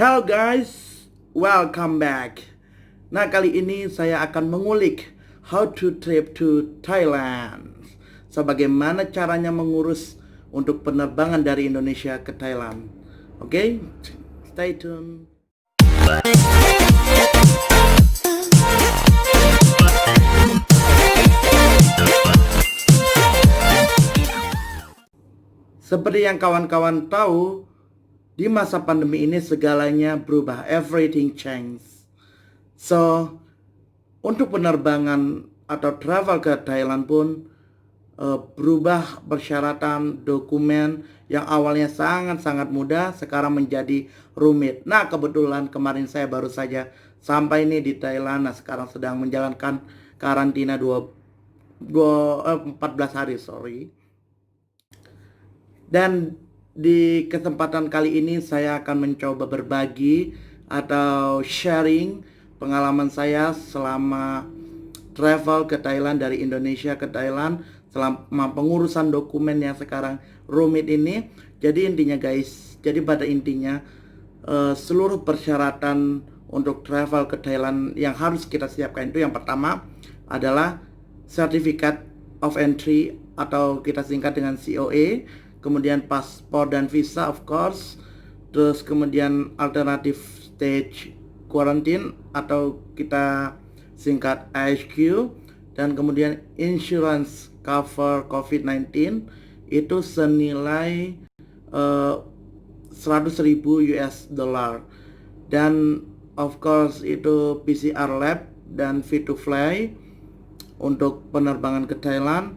Hello guys, welcome back. Nah, kali ini saya akan mengulik how to trip to Thailand. Sebagaimana caranya mengurus untuk penerbangan dari Indonesia ke Thailand. Oke, stay tune. Seperti yang kawan-kawan tahu, di masa pandemi ini segalanya berubah, everything change. So, untuk penerbangan atau travel ke Thailand pun berubah persyaratan dokumen yang awalnya sangat-sangat mudah sekarang menjadi rumit. Nah, kebetulan kemarin saya baru saja sampai nih di Thailand. Nah, sekarang sedang menjalankan karantina 14 hari, Dan di kesempatan kali ini saya akan mencoba berbagi atau sharing pengalaman saya selama travel ke Thailand dari Indonesia ke Thailand, selama pengurusan dokumen yang sekarang rumit ini. Jadi intinya guys, jadi pada intinya seluruh persyaratan untuk travel ke Thailand yang harus kita siapkan itu yang pertama adalah Certificate of Entry atau kita singkat dengan COE, kemudian paspor dan visa of course, terus kemudian alternative stage quarantine atau kita singkat IHQ, dan kemudian insurance cover COVID-19 itu senilai 100.000 US dollar, dan of course itu PCR lab dan fit to fly untuk penerbangan ke Thailand,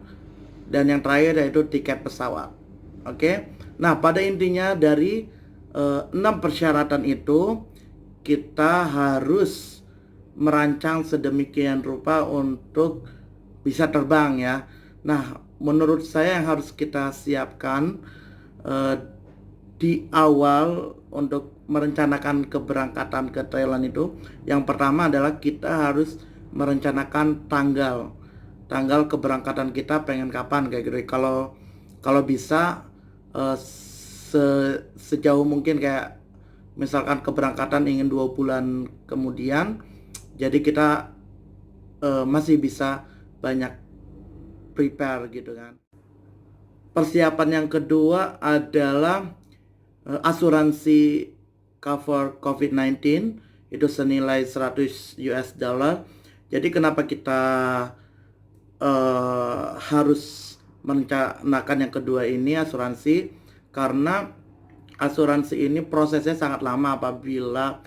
dan yang terakhir yaitu tiket pesawat. Oke. Nah, pada intinya dari 6 persyaratan itu kita harus merancang sedemikian rupa untuk bisa terbang ya. Nah, menurut saya yang harus kita siapkan di awal untuk merencanakan keberangkatan ke Thailand itu, yang pertama adalah kita harus merencanakan tanggal keberangkatan kita pengen kapan kayak gitu. Kalau bisa sejauh mungkin, kayak misalkan keberangkatan ingin 2 bulan kemudian, jadi kita masih bisa banyak prepare gitu kan. Persiapan yang kedua adalah asuransi cover COVID-19 itu senilai 100 US dollar. Jadi kenapa kita harus merencanakan yang kedua ini asuransi? Karena asuransi ini prosesnya sangat lama, apabila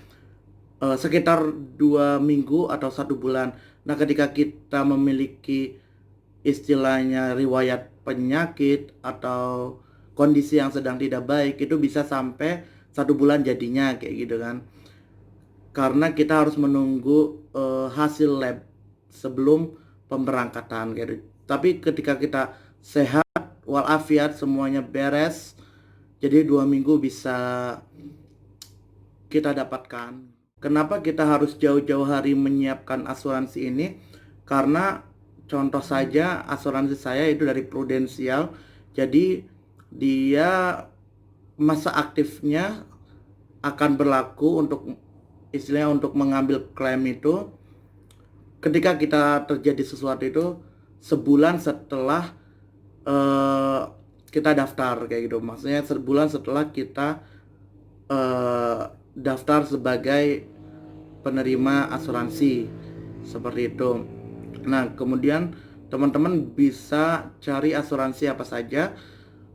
sekitar 2 minggu atau 1 bulan. Nah, ketika kita memiliki istilahnya riwayat penyakit atau kondisi yang sedang tidak baik, itu bisa sampai 1 bulan jadinya kayak gitu kan. Karena kita harus menunggu hasil lab sebelum pemberangkatan gitu. Tapi ketika kita sehat walafiat, semuanya beres, jadi 2 minggu bisa kita dapatkan. Kenapa kita harus jauh-jauh hari menyiapkan asuransi ini? Karena contoh saja asuransi saya itu dari Prudential. Jadi dia masa aktifnya akan berlaku untuk istilahnya untuk mengambil klaim itu ketika kita terjadi sesuatu itu sebulan setelah kita daftar kayak gitu. Maksudnya sebulan setelah kita daftar sebagai penerima asuransi seperti itu. Nah, kemudian teman-teman bisa cari asuransi apa saja,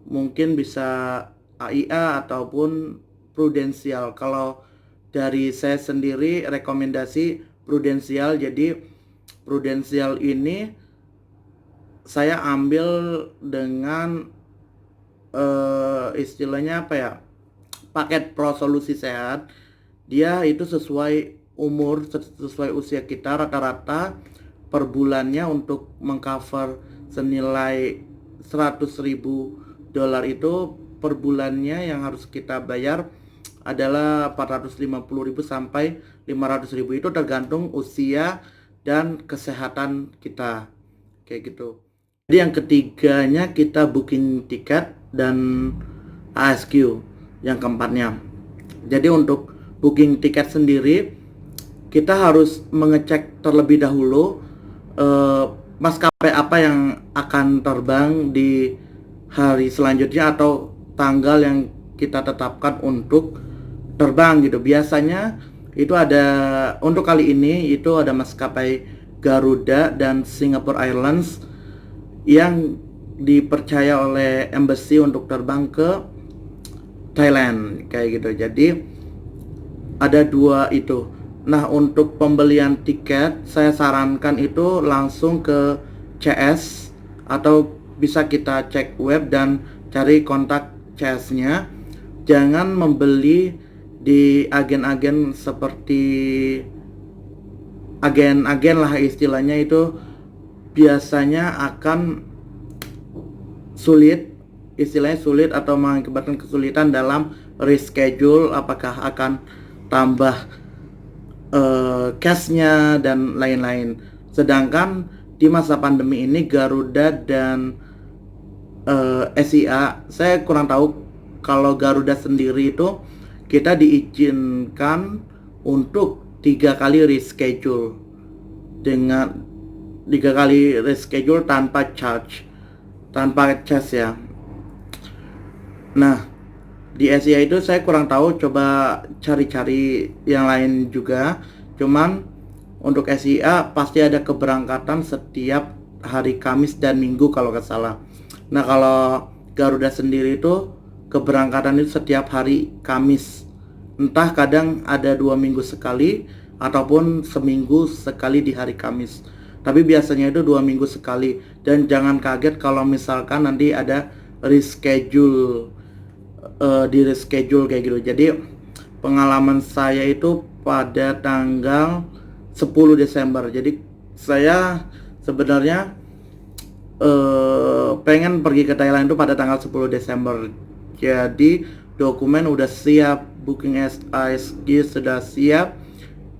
mungkin bisa AIA ataupun Prudential. Kalau dari saya sendiri rekomendasi Prudential. Jadi Prudential ini saya ambil dengan istilahnya apa ya, paket Pro Solusi Sehat. Dia itu sesuai umur, sesuai usia kita, rata-rata per bulannya untuk mengcover senilai 100.000 dolar itu per bulannya yang harus kita bayar adalah 450.000 sampai 500.000, itu tergantung usia dan kesehatan kita kayak gitu. Jadi yang ketiganya kita booking tiket dan ASQ yang keempatnya. Jadi untuk booking tiket sendiri, kita harus mengecek terlebih dahulu maskapai apa yang akan terbang di hari selanjutnya atau tanggal yang kita tetapkan untuk terbang gitu. Biasanya itu ada, untuk kali ini itu ada maskapai Garuda dan Singapore Airlines yang dipercaya oleh embassy untuk terbang ke Thailand kayak gitu. Jadi ada dua itu. Nah, untuk pembelian tiket saya sarankan itu langsung ke CS atau bisa kita cek web dan cari kontak CS-nya. Jangan membeli di agen-agen seperti agen-agen lah istilahnya, itu biasanya akan sulit, istilahnya sulit atau mengakibatkan kesulitan dalam reschedule, apakah akan tambah cashnya dan lain-lain. Sedangkan di masa pandemi ini Garuda dan SIA, saya kurang tahu kalau Garuda sendiri itu kita diizinkan untuk 3 kali reschedule, dengan 3 kali reschedule tanpa charge, tanpa cash ya. Nah, di Asia itu saya kurang tahu, coba cari-cari yang lain juga. Cuman untuk Asia pasti ada keberangkatan setiap hari Kamis dan Minggu kalau nggak salah. Nah, kalau Garuda sendiri itu keberangkatan itu setiap hari Kamis. Entah kadang ada 2 minggu sekali ataupun seminggu sekali di hari Kamis. Tapi biasanya itu 2 minggu sekali. Dan jangan kaget kalau misalkan nanti ada reschedule, di reschedule kayak gitu. Jadi pengalaman saya itu pada tanggal 10 Desember. Jadi saya sebenarnya pengen pergi ke Thailand itu pada tanggal 10 Desember. Jadi dokumen udah siap, booking ASG sudah siap.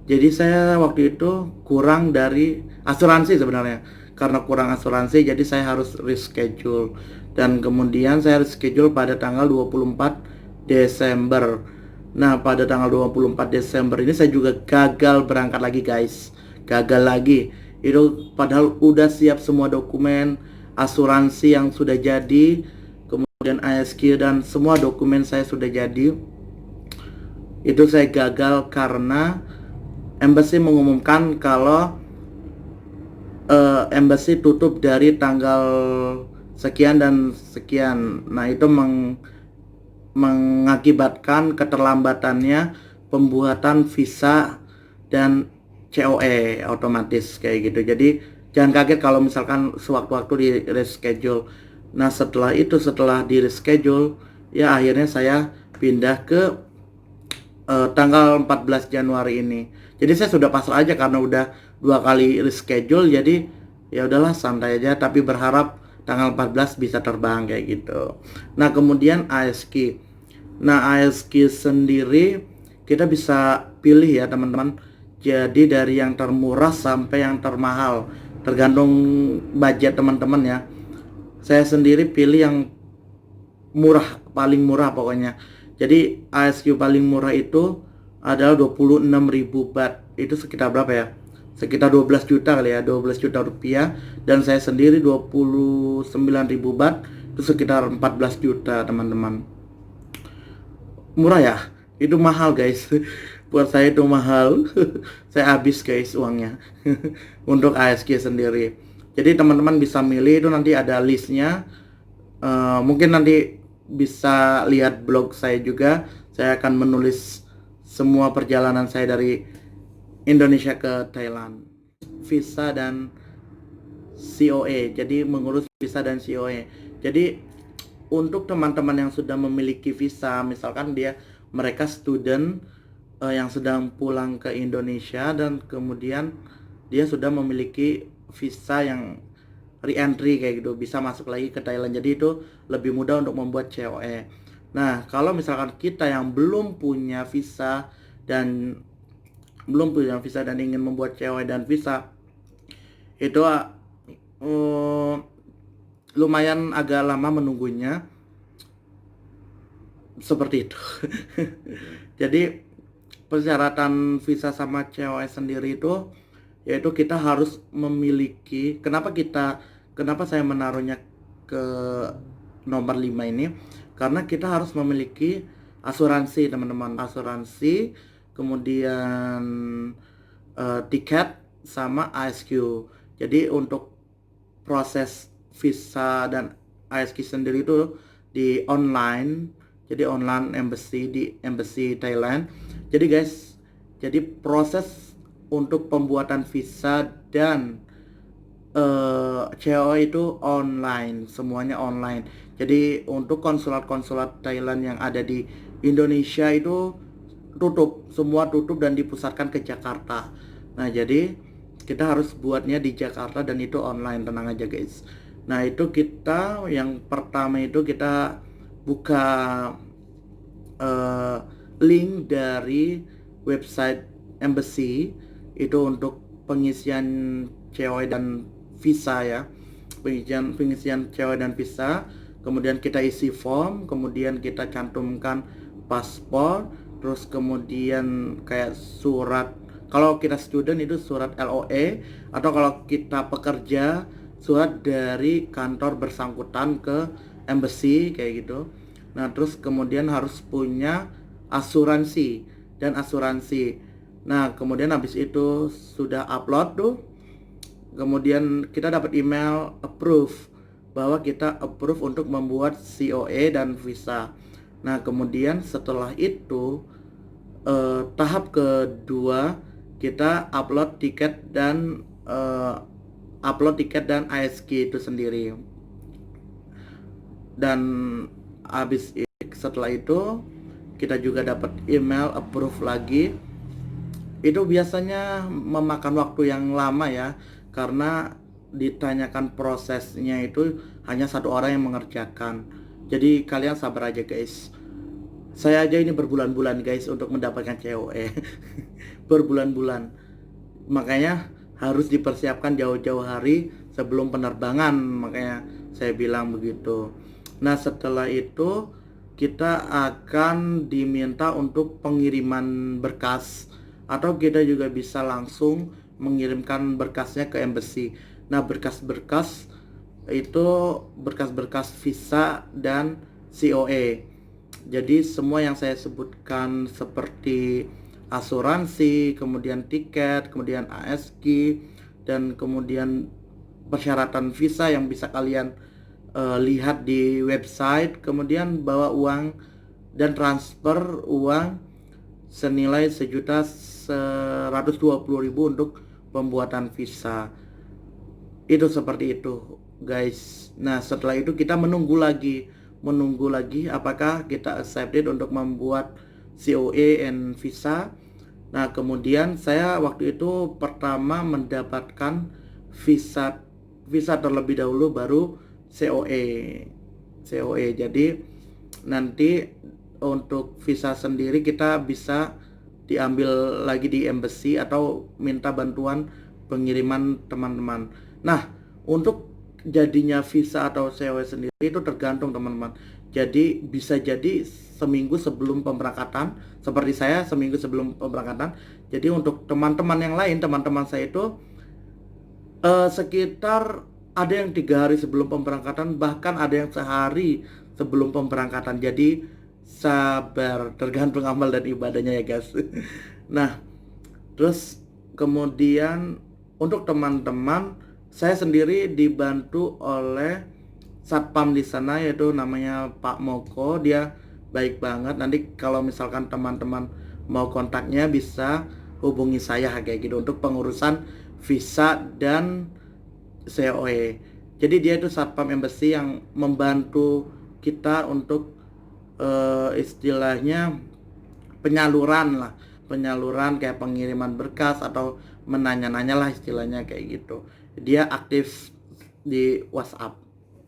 Jadi saya waktu itu kurang dari asuransi sebenarnya. Karena kurang asuransi jadi saya harus reschedule. Dan kemudian saya reschedule pada tanggal 24 Desember. Nah, pada tanggal 24 Desember ini saya juga gagal berangkat lagi guys. Gagal lagi. Itu padahal udah siap semua dokumen, asuransi yang sudah jadi, kemudian ASQ dan semua dokumen saya sudah jadi. Itu saya gagal karena embassy mengumumkan kalau embassy tutup dari tanggal sekian dan sekian. Nah, itu mengakibatkan keterlambatannya pembuatan visa dan COE otomatis kayak gitu. Jadi jangan kaget kalau misalkan sewaktu-waktu di reschedule. Nah, setelah di reschedule ya akhirnya saya pindah ke tanggal 14 Januari ini. Jadi saya sudah pasrah aja karena udah 2 kali reschedule, jadi ya udahlah santai aja, tapi berharap tanggal 14 bisa terbang kayak gitu. Nah, kemudian ASQ. Nah, ASQ sendiri kita bisa pilih ya teman-teman. Jadi dari yang termurah sampai yang termahal, tergantung budget teman-teman ya. Saya sendiri pilih yang murah, paling murah pokoknya. Jadi ASQ paling murah itu adalah 26.000 baht. Itu sekitar berapa ya? Sekitar 12 juta kali ya, 12 juta rupiah. Dan saya sendiri 29.000 baht, itu sekitar 14 juta teman-teman. Murah ya? Itu mahal guys. Buat saya itu mahal. Saya habis guys uangnya untuk ASQ sendiri. Jadi teman-teman bisa milih, itu nanti ada listnya. Mungkin nanti bisa lihat blog saya juga. Saya akan menulis semua perjalanan saya dari Indonesia ke Thailand, visa dan COE. Jadi mengurus visa dan COE. Jadi untuk teman-teman yang sudah memiliki visa, misalkan mereka student yang sedang pulang ke Indonesia dan kemudian dia sudah memiliki visa yang re-entry kayak gitu, bisa masuk lagi ke Thailand. Jadi itu lebih mudah untuk membuat COE. Nah, kalau misalkan kita yang belum punya visa dan ingin membuat COE dan visa, itu lumayan agak lama menunggunya, seperti itu. Jadi persyaratan visa sama COE sendiri itu yaitu kita harus memiliki, kenapa saya menaruhnya ke nomor 5 ini, karena kita harus memiliki asuransi teman-teman, asuransi, kemudian tiket sama ASQ. Jadi untuk proses visa dan ASQ sendiri itu di online, jadi online embassy di embassy Thailand. Jadi guys, jadi proses untuk pembuatan visa dan CO itu online, semuanya online. Jadi untuk konsulat-konsulat Thailand yang ada di Indonesia itu tutup, semua tutup dan dipusatkan ke Jakarta. Nah, jadi kita harus buatnya di Jakarta dan itu online, tenang aja guys. Nah, itu kita yang pertama itu kita buka link dari website embassy itu untuk pengisian COE dan visa ya, pengisian COE dan visa. Kemudian kita isi form, kemudian kita cantumkan paspor, terus kemudian kayak surat, kalau kita student itu surat LOE, atau kalau kita pekerja surat dari kantor bersangkutan ke embassy kayak gitu. Nah, terus kemudian harus punya asuransi dan asuransi. Nah, kemudian habis itu sudah upload tuh, kemudian kita dapat email approve bahwa kita approve untuk membuat COE dan visa. Nah, kemudian setelah itu tahap kedua kita upload tiket dan ASQ itu sendiri. Dan setelah itu kita juga dapat email approve lagi. Itu biasanya memakan waktu yang lama ya, karena ditanyakan prosesnya itu hanya satu orang yang mengerjakan. Jadi kalian sabar aja guys. Saya aja ini berbulan-bulan guys untuk mendapatkan COE. Berbulan-bulan. Makanya harus dipersiapkan jauh-jauh hari sebelum penerbangan. Makanya saya bilang begitu. Nah, setelah itu kita akan diminta untuk pengiriman berkas, atau kita juga bisa langsung mengirimkan berkasnya ke embassy. Nah, berkas-berkas itu berkas-berkas visa dan COE. Jadi semua yang saya sebutkan seperti asuransi, kemudian tiket, kemudian ASQ, dan kemudian persyaratan visa yang bisa kalian lihat di website, kemudian bawa uang dan transfer uang senilai 1.120.000 untuk pembuatan visa. Itu seperti itu guys. Nah, setelah itu kita menunggu lagi apakah kita accepted untuk membuat COE and visa. Nah, kemudian saya waktu itu pertama mendapatkan visa terlebih dahulu, baru COE. Jadi nanti untuk visa sendiri kita bisa diambil lagi di embassy atau minta bantuan pengiriman teman-teman. Nah, untuk jadinya visa atau COE sendiri itu tergantung teman-teman. Jadi bisa jadi seminggu sebelum pemberangkatan, seperti saya seminggu sebelum pemberangkatan. Jadi untuk teman-teman yang lain, teman-teman saya itu sekitar ada yang 3 hari sebelum pemberangkatan, bahkan ada yang sehari sebelum pemberangkatan. Jadi sabar, tergantung amal dan ibadahnya ya guys. Nah, terus kemudian untuk teman-teman, saya sendiri dibantu oleh satpam di sana, yaitu namanya Pak Moko. Dia baik banget. Nanti kalau misalkan teman-teman mau kontaknya bisa hubungi saya kayak gitu untuk pengurusan visa dan COE. Jadi dia itu satpam embassy yang membantu kita untuk istilahnya penyaluran kayak pengiriman berkas atau menanya-nanya lah istilahnya kayak gitu. Dia aktif di WhatsApp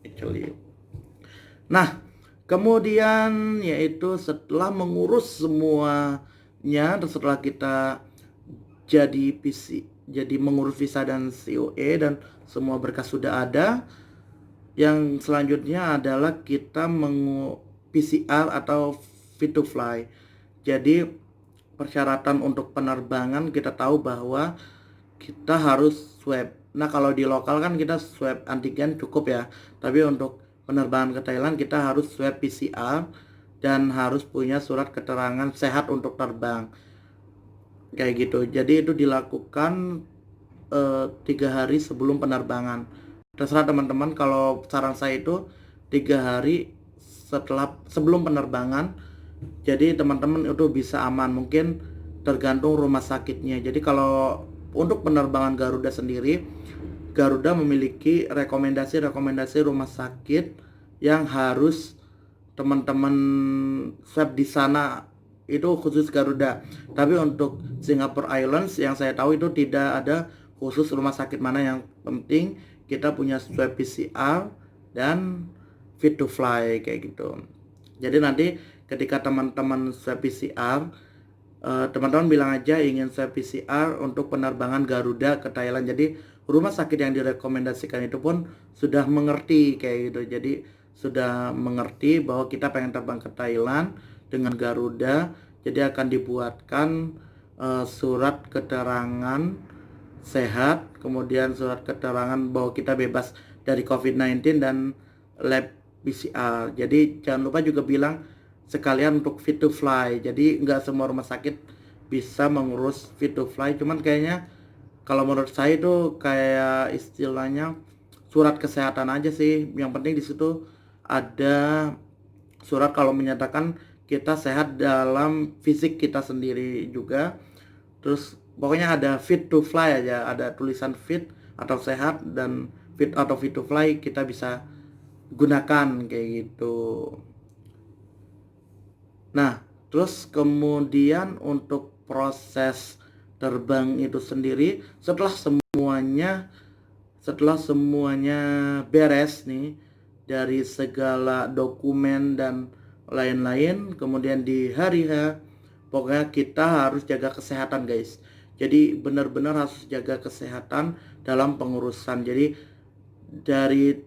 actually. Nah, kemudian yaitu setelah mengurus semuanya, setelah kita jadi mengurus visa dan COE dan semua berkas sudah ada, yang selanjutnya adalah kita PCR atau fit to fly. Jadi persyaratan untuk penerbangan kita tahu bahwa kita harus swab. Nah, kalau di lokal kan kita swab antigen cukup ya. Tapi untuk penerbangan ke Thailand kita harus swab PCR dan harus punya surat keterangan sehat untuk terbang. Kayak gitu. Jadi itu dilakukan 3 hari sebelum penerbangan. Terserah teman-teman, kalau saran saya itu 3 hari sebelum penerbangan. Jadi teman-teman itu bisa aman, mungkin tergantung rumah sakitnya. Jadi kalau untuk penerbangan Garuda sendiri, Garuda memiliki rekomendasi rumah sakit yang harus teman-teman swab di sana, itu khusus Garuda. Tapi untuk Singapore Airlines yang saya tahu itu tidak ada khusus rumah sakit mana. Yang penting kita punya swab PCR dan fit to fly kayak gitu. Jadi nanti ketika teman-teman swab PCR, teman-teman bilang aja ingin swab PCR untuk penerbangan Garuda ke Thailand. Jadi rumah sakit yang direkomendasikan itu pun sudah mengerti kayak gitu. Jadi sudah mengerti bahwa kita pengen terbang ke Thailand dengan Garuda. Jadi akan dibuatkan surat keterangan sehat, kemudian surat keterangan bahwa kita bebas dari COVID-19 dan lab PCR. Jadi jangan lupa juga bilang sekalian untuk fit to fly. Jadi nggak semua rumah sakit bisa mengurus fit to fly. Cuman kayaknya kalau menurut saya itu kayak istilahnya surat kesehatan aja sih. Yang penting di situ ada surat kalau menyatakan kita sehat dalam fisik kita sendiri juga. Terus pokoknya ada fit to fly aja, ada tulisan fit atau sehat dan fit atau fit to fly kita bisa gunakan kayak gitu. Nah, terus kemudian untuk proses terbang itu sendiri setelah semuanya beres nih dari segala dokumen dan lain-lain, kemudian di hari H pokoknya kita harus jaga kesehatan guys. Jadi benar-benar harus jaga kesehatan dalam pengurusan. Jadi dari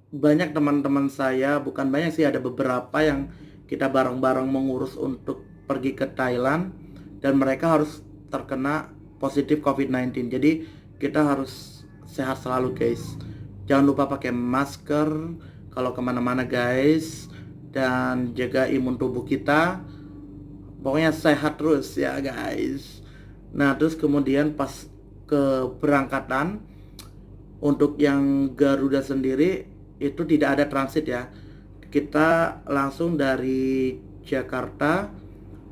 banyak teman-teman saya, bukan banyak sih, ada beberapa yang kita bareng-bareng mengurus untuk pergi ke Thailand dan mereka harus terkena positif COVID-19. Jadi kita harus sehat selalu guys. Jangan lupa pakai masker kalau kemana-mana guys, dan jaga imun tubuh kita. Pokoknya sehat terus ya guys. Nah, terus kemudian pas keberangkatan untuk yang Garuda sendiri itu tidak ada transit ya. Kita langsung dari Jakarta,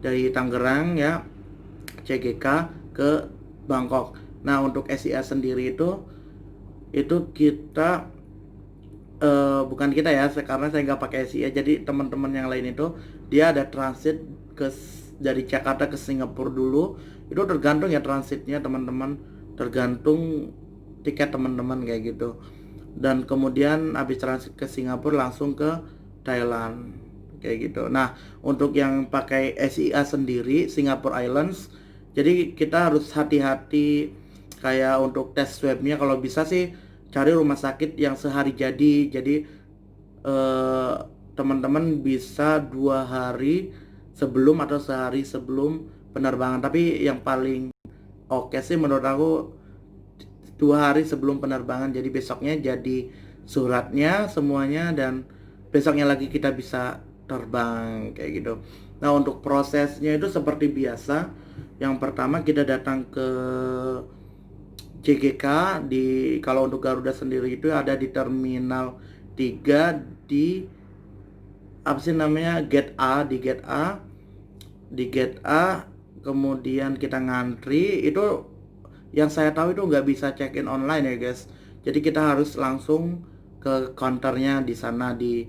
dari Tangerang ya, CGK ke Bangkok. Nah, untuk SIA sendiri itu kita bukan kita ya, karena saya nggak pakai SIA. Jadi teman-teman yang lain itu dia ada transit dari Jakarta ke Singapura dulu. Itu tergantung ya transitnya teman-teman, tergantung tiket teman-teman kayak gitu. Dan kemudian habis transit ke Singapura langsung ke Thailand kayak gitu. Nah, untuk yang pakai SIA sendiri, Singapore Airlines, jadi kita harus hati-hati kayak untuk tes swabnya. Kalau bisa sih cari rumah sakit yang sehari jadi. Jadi teman-teman bisa 2 hari sebelum atau sehari sebelum penerbangan. Tapi yang paling oke sih menurut aku 2 hari sebelum penerbangan. Jadi besoknya jadi suratnya semuanya dan besoknya lagi kita bisa terbang kayak gitu. Nah, untuk prosesnya itu seperti biasa. Yang pertama kita datang ke CGK kalau untuk Garuda sendiri itu ada di Terminal 3 di apa sih namanya, Gate A, di Gate A. Kemudian kita ngantri. Itu yang saya tahu itu nggak bisa check in online ya guys. Jadi kita harus langsung ke counternya di sana di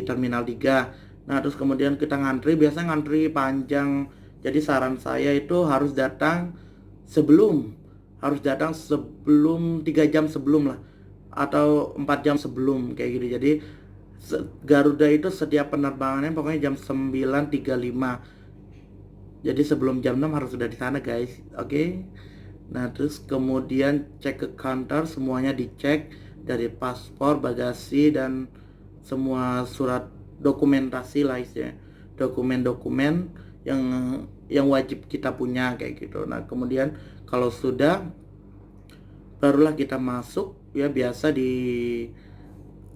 Terminal 3. Nah, terus kemudian kita ngantri, biasanya ngantri panjang. Jadi saran saya itu harus datang sebelum 3 jam sebelum lah, atau 4 jam sebelum kayak gitu. Jadi Garuda itu setiap penerbangannya pokoknya jam 9.35. Jadi sebelum jam 6 harus sudah di sana guys. Oke. Nah, terus kemudian cek ke counter, semuanya dicek dari paspor, bagasi dan semua surat dokumentasi lah istilahnya. Dokumen-dokumen yang wajib kita punya kayak gitu. Nah, kemudian kalau sudah, barulah kita masuk ya, biasa di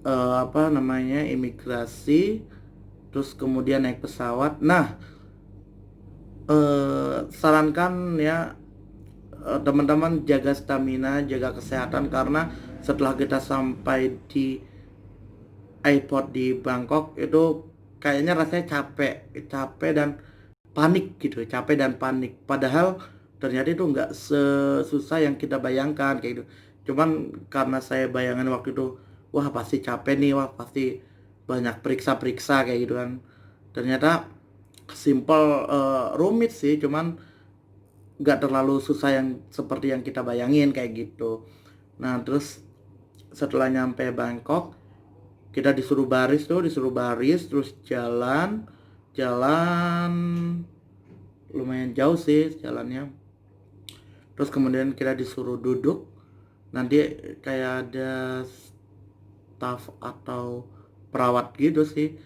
apa namanya, imigrasi, terus kemudian naik pesawat. Nah, sarankan ya, teman-teman jaga stamina, jaga kesehatan, karena setelah kita sampai di airport di Bangkok itu kayaknya rasanya capek dan panik gitu, capek dan panik. Padahal ternyata itu nggak sesusah yang kita bayangkan kayak gitu. Cuman karena saya bayangan waktu itu, wah pasti capek nih, wah pasti banyak periksa-periksa kayak gitu kan. Ternyata simple, rumit sih, cuman nggak terlalu susah yang seperti yang kita bayangin kayak gitu. Nah, terus setelah nyampe Bangkok, kita disuruh baris, terus jalan, jalan lumayan jauh sih jalannya. Terus kemudian kita disuruh duduk, nanti kayak ada staff atau perawat gitu sih,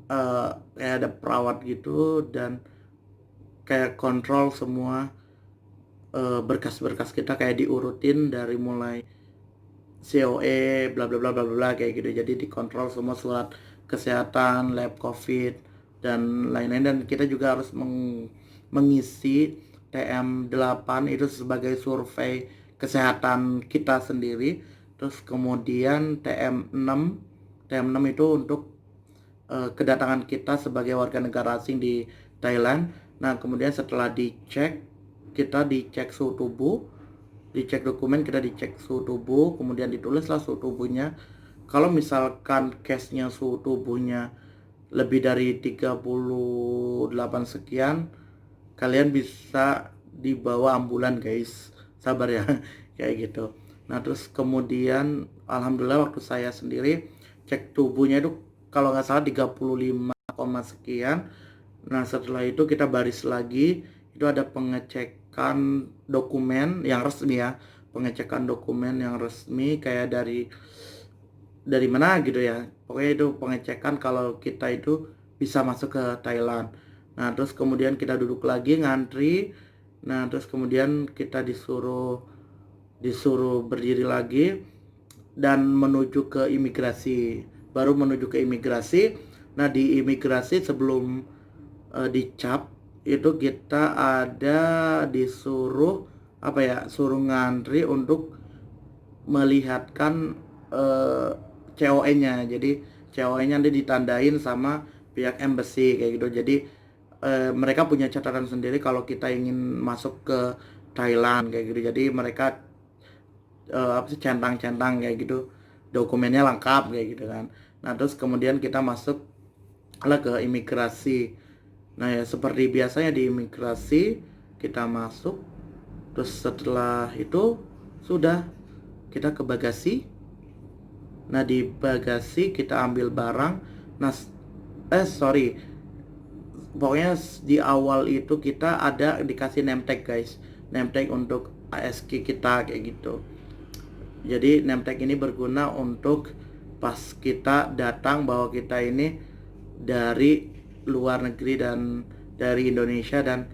kayak ada perawat gitu, dan kayak kontrol semua berkas-berkas kita, kayak diurutin dari mulai COE bla bla bla bla bla kayak gitu. Jadi dikontrol semua surat kesehatan, lab COVID dan lain-lain, dan kita juga harus mengisi TM8 itu sebagai survei kesehatan kita sendiri. Terus kemudian TM6 itu untuk kedatangan kita sebagai warga negara asing di Thailand. Nah, kemudian setelah dicek, kita dicek suhu tubuh, dicek dokumen, kita dicek suhu tubuh, kemudian ditulislah suhu tubuhnya. Kalau misalkan case-nya suhu tubuhnya lebih dari 38 sekian, kalian bisa dibawa ambulan guys, sabar ya kayak gitu. Nah, terus kemudian alhamdulillah waktu saya sendiri cek tubuhnya itu kalau nggak salah 35, sekian. Nah, setelah itu kita baris lagi, itu ada pengecekan dokumen yang resmi ya, pengecekan dokumen yang resmi kayak dari mana gitu ya, pokoknya itu pengecekan kalau kita itu bisa masuk ke Thailand. Nah, terus kemudian kita duduk lagi ngantri. Nah, terus kemudian kita disuruh berdiri lagi dan menuju ke imigrasi, baru menuju ke imigrasi. Nah, di imigrasi sebelum dicap itu kita ada disuruh apa ya, suruh ngantri untuk melihatkan COE-nya. Jadi COE-nya nanti ditandain sama pihak embassy kayak gitu. Jadi mereka punya catatan sendiri kalau kita ingin masuk ke Thailand kayak gitu. Jadi mereka apa sih, centang-centang kayak gitu, dokumennya lengkap kayak gitu kan. Nah, terus kemudian kita masuk lah ke imigrasi. Nah, ya seperti biasanya di imigrasi kita masuk, terus setelah itu sudah kita ke bagasi. Nah, di bagasi kita ambil barang. Nah, sorry, pokoknya di awal itu kita ada dikasih name tag guys, name tag untuk ASK kita kayak gitu. Jadi name tag ini berguna untuk pas kita datang bahwa kita ini dari luar negeri dan dari Indonesia dan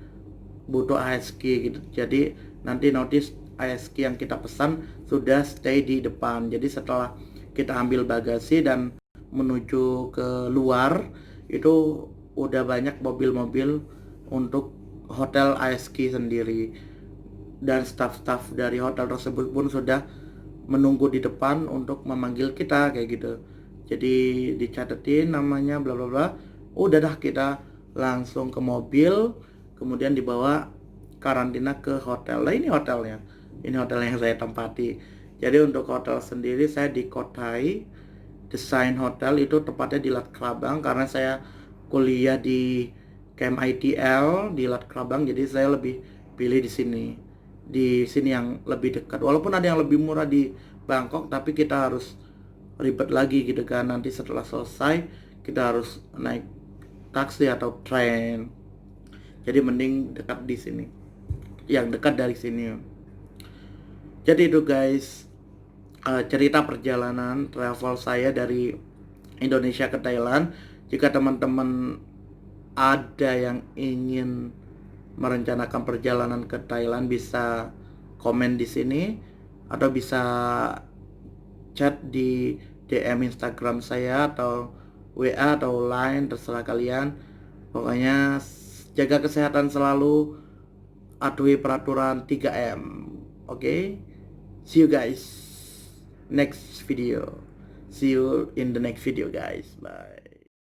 butuh ASK gitu. Jadi nanti notice ASK yang kita pesan sudah stay di depan. Jadi setelah kita ambil bagasi dan menuju ke luar, itu udah banyak mobil-mobil untuk hotel ASK sendiri, dan staff-staff dari hotel tersebut pun sudah menunggu di depan untuk memanggil kita kayak gitu. Jadi dicatetin namanya bla bla bla, udah dah kita langsung ke mobil, kemudian dibawa karantina ke hotel. Lah, ini hotelnya, ini hotel yang saya tempati. Jadi untuk hotel sendiri saya di Kotai Desain Hotel, itu tepatnya di Lat Krabang, karena saya kuliah di KMITL di Lat Krabang, jadi saya lebih pilih di sini yang lebih dekat. Walaupun ada yang lebih murah di Bangkok, tapi kita harus ribet lagi gitu kan. Nanti setelah selesai kita harus naik taksi atau train. Jadi mending dekat di sini, yang dekat dari sini. Jadi itu guys, cerita perjalanan travel saya dari Indonesia ke Thailand. Jika teman-teman ada yang ingin merencanakan perjalanan ke Thailand bisa komen di sini atau bisa chat di DM Instagram saya atau WA atau Line, terserah kalian. Pokoknya jaga kesehatan selalu, atuhi peraturan 3M. Oke? See you guys next video. See you in the next video guys. Bye.